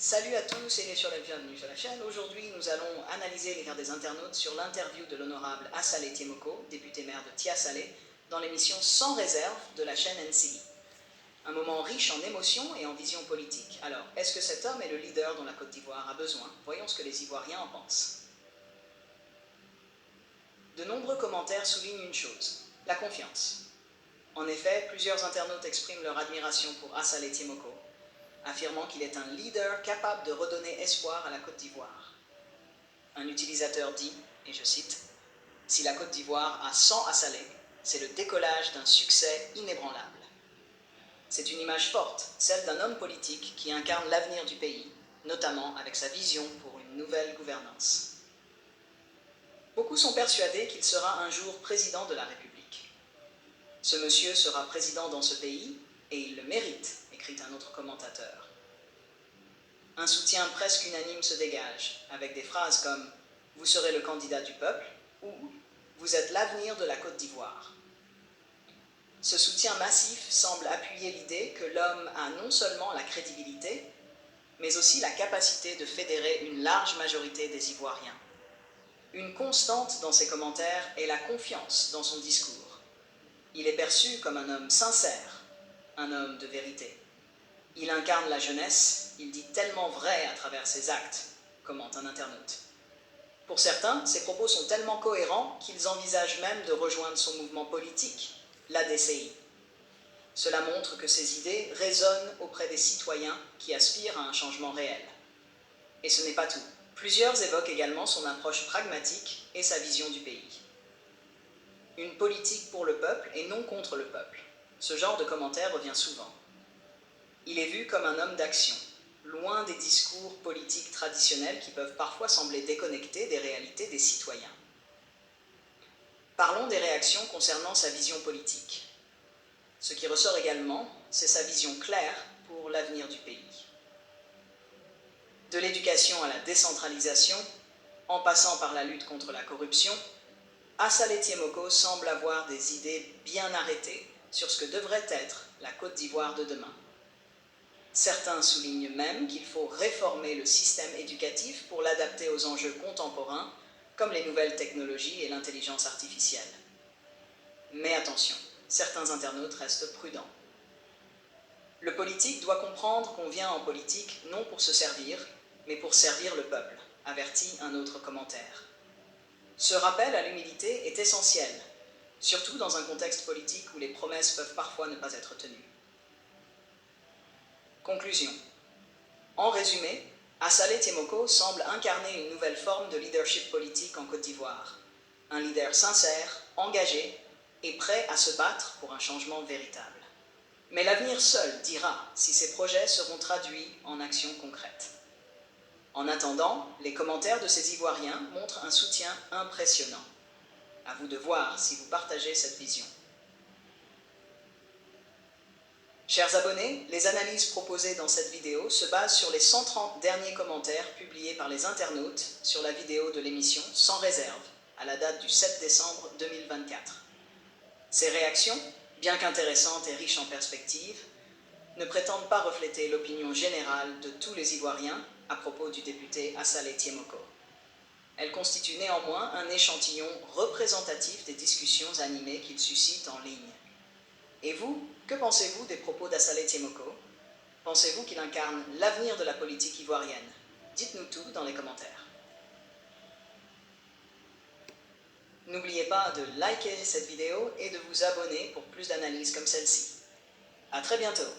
Salut à tous et bienvenue sur la chaîne. Aujourd'hui, nous allons analyser les vers des internautes sur l'interview de l'honorable Assalé Tiemoko, député maire de Tia-Salé, dans l'émission Sans réserve de la chaîne NCI. Un moment riche en émotions et en vision politique. Alors, est-ce que cet homme est le leader dont la Côte d'Ivoire a besoin? Voyons ce que les Ivoiriens en pensent. De nombreux commentaires soulignent une chose, la confiance. En effet, plusieurs internautes expriment leur admiration pour Assalé Tiemoko, affirmant qu'il est un leader capable de redonner espoir à la Côte d'Ivoire. Un utilisateur dit, et je cite, « Si la Côte d'Ivoire a 100 Assalé, c'est le décollage d'un succès inébranlable. » C'est une image forte, celle d'un homme politique qui incarne l'avenir du pays, notamment avec sa vision pour une nouvelle gouvernance. Beaucoup sont persuadés qu'il sera un jour président de la République. Ce monsieur sera président dans ce pays, et il le mérite, écrit un autre commentateur. Un soutien presque unanime se dégage, avec des phrases comme « Vous serez le candidat du peuple » ou « Vous êtes l'avenir de la Côte d'Ivoire ». Ce soutien massif semble appuyer l'idée que l'homme a non seulement la crédibilité, mais aussi la capacité de fédérer une large majorité des Ivoiriens. Une constante dans ses commentaires est la confiance dans son discours. Il est perçu comme un homme sincère, un homme de vérité. Il incarne la jeunesse, il dit tellement vrai à travers ses actes, commente un internaute. Pour certains, ses propos sont tellement cohérents qu'ils envisagent même de rejoindre son mouvement politique, l'ADCI. Cela montre que ses idées résonnent auprès des citoyens qui aspirent à un changement réel. Et ce n'est pas tout. Plusieurs évoquent également son approche pragmatique et sa vision du pays. Une politique pour le peuple et non contre le peuple. Ce genre de commentaire revient souvent. Il est vu comme un homme d'action, loin des discours politiques traditionnels qui peuvent parfois sembler déconnectés des réalités des citoyens. Parlons des réactions concernant sa vision politique. Ce qui ressort également, c'est sa vision claire pour l'avenir du pays. De l'éducation à la décentralisation, en passant par la lutte contre la corruption, Assalé Tiemoko semble avoir des idées bien arrêtées sur ce que devrait être la Côte d'Ivoire de demain. Certains soulignent même qu'il faut réformer le système éducatif pour l'adapter aux enjeux contemporains, comme les nouvelles technologies et l'intelligence artificielle. Mais attention, certains internautes restent prudents. Le politique doit comprendre qu'on vient en politique non pour se servir, mais pour servir le peuple, avertit un autre commentaire. Ce rappel à l'humilité est essentiel, surtout dans un contexte politique où les promesses peuvent parfois ne pas être tenues. Conclusion. En résumé, Assalé Tiemoko semble incarner une nouvelle forme de leadership politique en Côte d'Ivoire. Un leader sincère, engagé et prêt à se battre pour un changement véritable. Mais l'avenir seul dira si ces projets seront traduits en actions concrètes. En attendant, les commentaires de ces Ivoiriens montrent un soutien impressionnant. À vous de voir si vous partagez cette vision. Chers abonnés, les analyses proposées dans cette vidéo se basent sur les 130 derniers commentaires publiés par les internautes sur la vidéo de l'émission Sans réserve, à la date du 7 décembre 2024. Ces réactions, bien qu'intéressantes et riches en perspectives, ne prétendent pas refléter l'opinion générale de tous les Ivoiriens à propos du député Assalé Tiemoko. Elles constituent néanmoins un échantillon représentatif des discussions animées qu'il suscite en ligne. Et vous, que pensez-vous des propos d'Assalé Tiemoko? Pensez-vous qu'il incarne l'avenir de la politique ivoirienne? Dites-nous tout dans les commentaires. N'oubliez pas de liker cette vidéo et de vous abonner pour plus d'analyses comme celle-ci. À très bientôt!